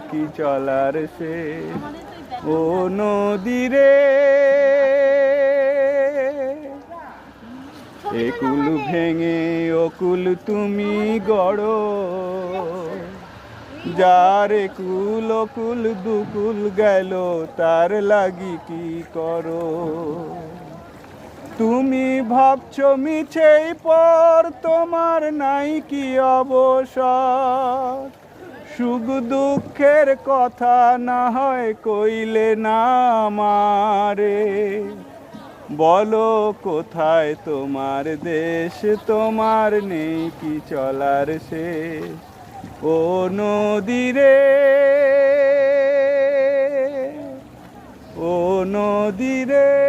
কি চলার সে ও নদীরে একুল ভেঙে অকুল তুমি গড়ো যার একুল অকুল দুকুল গেল তার লাগি কি করো তুমি ভাবছো মিছেই পর তোমার নাই কি অবসর সুখ দুঃখের কথা না হয় কইলে না আমারে বলো কোথায় তোমার দেশ তোমার নেই কি চলার শেষ ও নদীরে ও নদীরে।